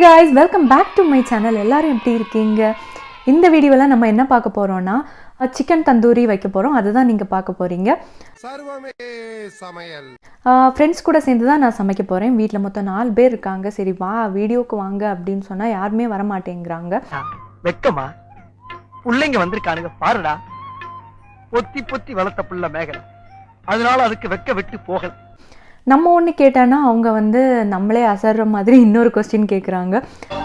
guys, welcome back to my channel. எல்லாரும் எப்படி இருக்கீங்க? இந்த வீடியோல நம்ம என்ன பார்க்க போறோம்னா சிக்கன் தந்தூரி வைக்க போறோம். அதுதான் நீங்க பார்க்க போறீங்க. சர்வமே சமையல். ஃப்ரெண்ட்ஸ் கூட சேர்ந்து தான் நான் சமைக்க போறேன். வீட்ல மொத்தம் 4 பேர் இருக்காங்க. சரி வா வீடியோக்கு வாங்க அப்படினு சொன்னா யாருமே வர மாட்டேங்கறாங்க. வெக்கமா புள்ளைங்க வந்திருக்கானுங்க பாருடா. பொத்தி பொத்தி வளர்த்த புள்ள மேகல. அதனால அதுக்கு வெக்க விட்டு போகல. நம்ம ஒன்று கேட்டானா அவங்க வந்து நம்மளே அசர்ற மாதிரி இன்னொரு கொஸ்டின் கேட்குறாங்க.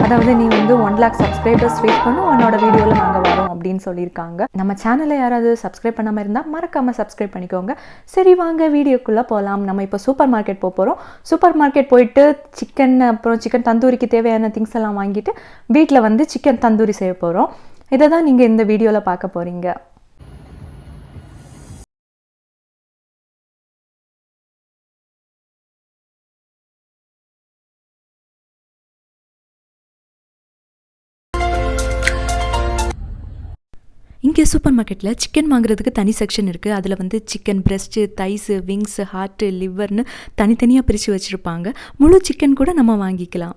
அதாவது நீ வந்து 1 lakh சப்ஸ்கிரைபர்ஸ் ரீச் பண்ணும் உன்னோட வீடியோவில் நாங்கள் வரோம் அப்படின்னு சொல்லியிருக்காங்க. நம்ம சேனலை யாராவது சப்ஸ்கிரைப் பண்ணாமல் இருந்தால் மறக்காமல் சப்ஸ்கிரைப் பண்ணிக்கோங்க. சரி வாங்க வீடியோக்குள்ளே போகலாம். நம்ம இப்போ சூப்பர் மார்க்கெட் போகிறோம். சூப்பர் மார்க்கெட் போயிட்டு சிக்கன் அப்புறம் சிக்கன் தந்தூரிக்கு தேவையான திங்ஸ் எல்லாம் வாங்கிட்டு வீட்டில் வந்து சிக்கன் தந்தூரி செய்ய போகிறோம். இதை தான் நீங்கள் இந்த வீடியோவில் பார்க்க போகிறீங்க. இங்கே சூப்பர் மார்க்கெட்டில் சிக்கன் வாங்குறதுக்கு தனி செக்ஷன் இருக்குது. அதில் வந்து chicken breast, thighs, wings, heart, லிவர்னு தனித்தனியாக பிரித்து வச்சுருப்பாங்க. முழு சிக்கன் கூட நம்ம வாங்கிக்கலாம்.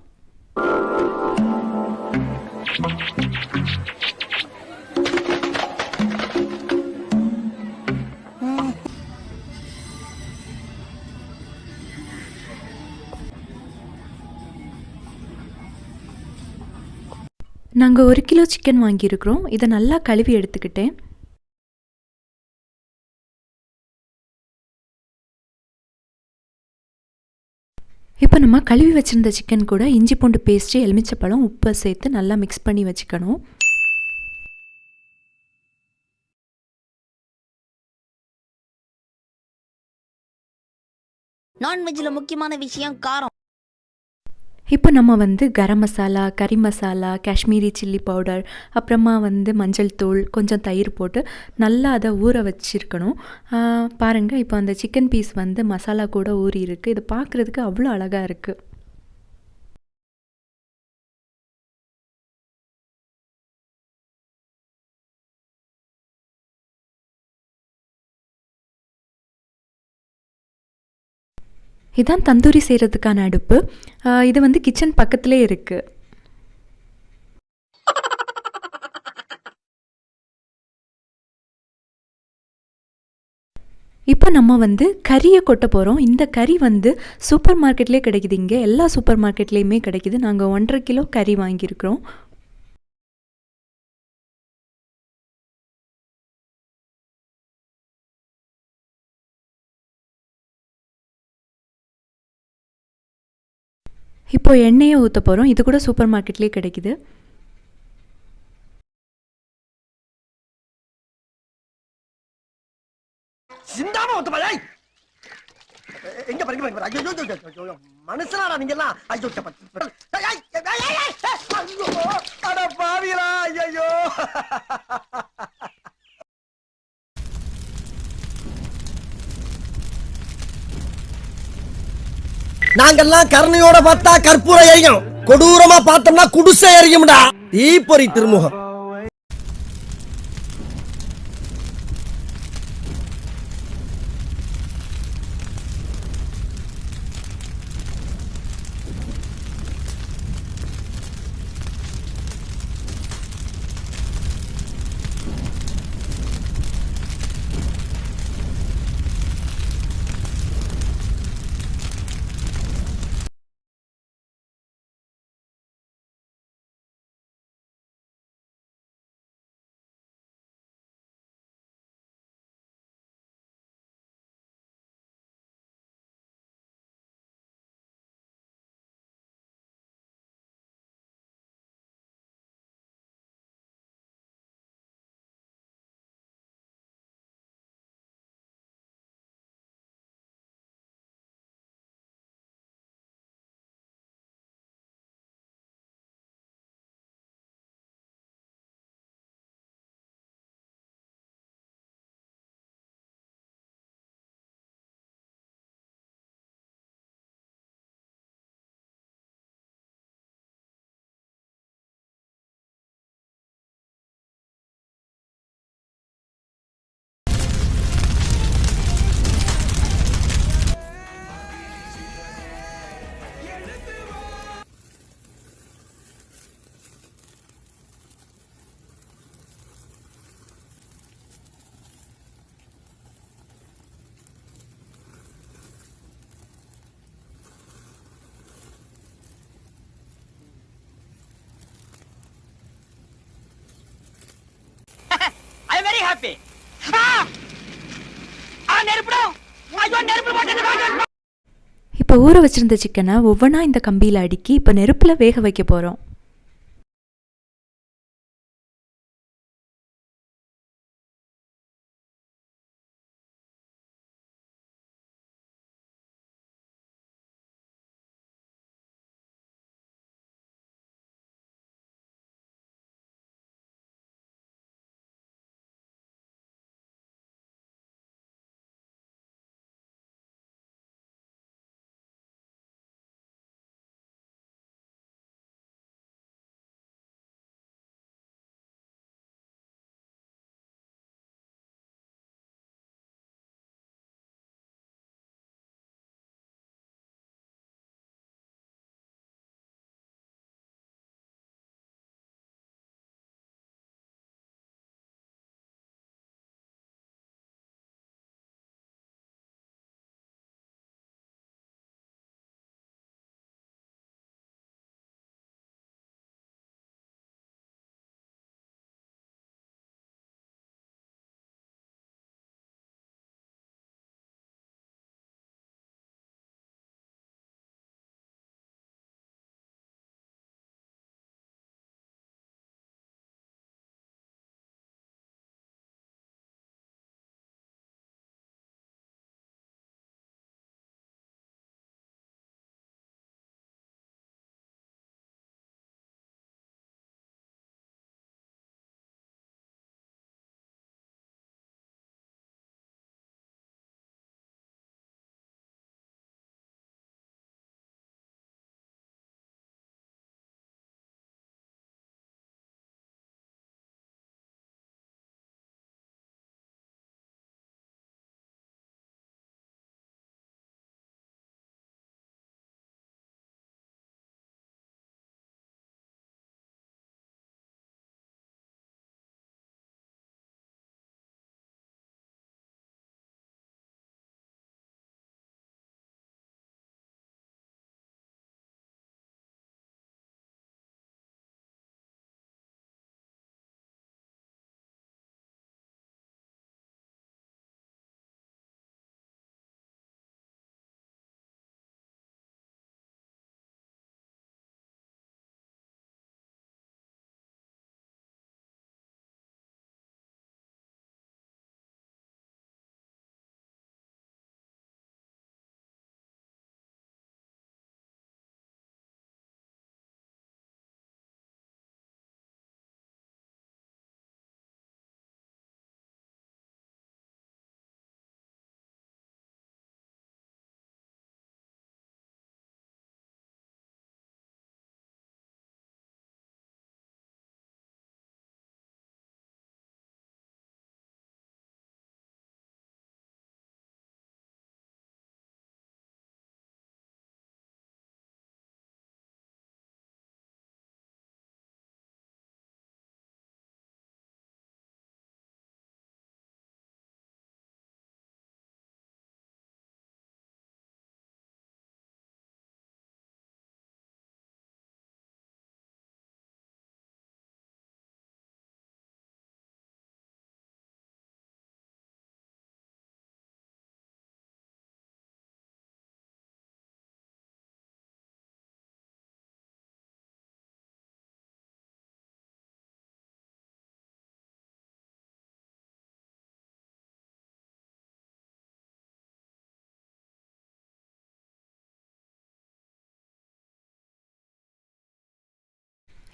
நாங்கள் 1 கிலோ சிக்கன் வாங்கியிருக்கிறோம். இதை நல்லா கழுவி எடுத்துக்கிட்டேன். இப்போ நம்ம கழுவி வச்சுருந்த சிக்கன் கூட இஞ்சி பூண்டு பேஸ்ட்டு, எலுமிச்சப்பழம், உப்பை சேர்த்து நல்லா மிக்ஸ் பண்ணி வச்சுக்கணும். நான்வெஜ்ஜில் முக்கியமான விஷயம் காரம். இப்போ நம்ம வந்து கரம் மசாலா, கறி மசாலா, காஷ்மீரி சில்லி பவுடர், அப்புறமா வந்து மஞ்சள் தூள், கொஞ்சம் தயிர் போட்டு நல்லா அதை ஊற வச்சுருக்கணும். பாருங்கள் இப்போ அந்த சிக்கன் பீஸ் வந்து மசாலா கூட ஊறி இருக்குது. இது பார்க்குறதுக்கு அவ்வளோ அழகாக இருக்குது. இதான் தந்தூரி செய்கிறதுக்கான அடுப்பு. இது வந்து கிச்சன் பக்கத்துலேயே இருக்குது. இப்போ நம்ம வந்து கறியை கொட்ட போகிறோம். இந்த கறி வந்து சூப்பர் மார்க்கெட்லேயே கிடைக்குது. இங்கே எல்லா சூப்பர் மார்க்கெட்லேயுமே கிடைக்குது. நாங்கள் 1.5 கிலோ கறி வாங்கியிருக்கிறோம். இப்போ எண்ணெயை ஊற்ற போகிறோம். இது கூட சூப்பர் மார்க்கெட்லேயே கிடைக்குது. சிந்தாம ஊத்துமா எங்க பாருங்க ஐயோ மனுஷனாடா நீங்க எல்லாம் ஐயோ அட பாவிகளா ஐயோ. நாங்கெல்லாம் கருணையோட பார்த்தா கற்பூரம் எரியும், கொடூரமா பார்த்தோம்னா குடிசை எரியும்டா. தீப்பொறி திருமுகம். ஹாப்பி. நெருப்புடா. ஐயோ நெருப்பு போட்டது. இப்போ ஊற வச்சிருந்த சிக்கனை ஒவ்வொன்றா இந்த கம்பியில் அடுக்கி இப்போ நெருப்பில் வேக வைக்க போகிறோம்.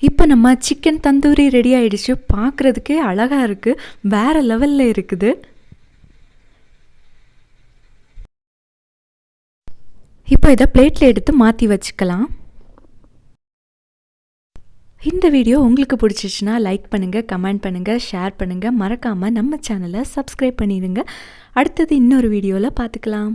இப்போ நம்ம சிக்கன் தந்தூரி ரெடி ஆயிடுச்சு. பார்க்குறதுக்கே அழகாக இருக்குது, வேறு லெவலில் இருக்குது. இப்போ இதை பிளேட்டில் எடுத்து மாற்றி வச்சுக்கலாம். இந்த வீடியோ உங்களுக்கு பிடிச்சிச்சுன்னா லைக் பண்ணுங்கள், கமெண்ட் பண்ணுங்கள், ஷேர் பண்ணுங்கள். மறக்காமல் நம்ம சேனலை சப்ஸ்கிரைப் பண்ணிடுங்க. அடுத்தது இன்னொரு வீடியோவில் பார்த்துக்கலாம்.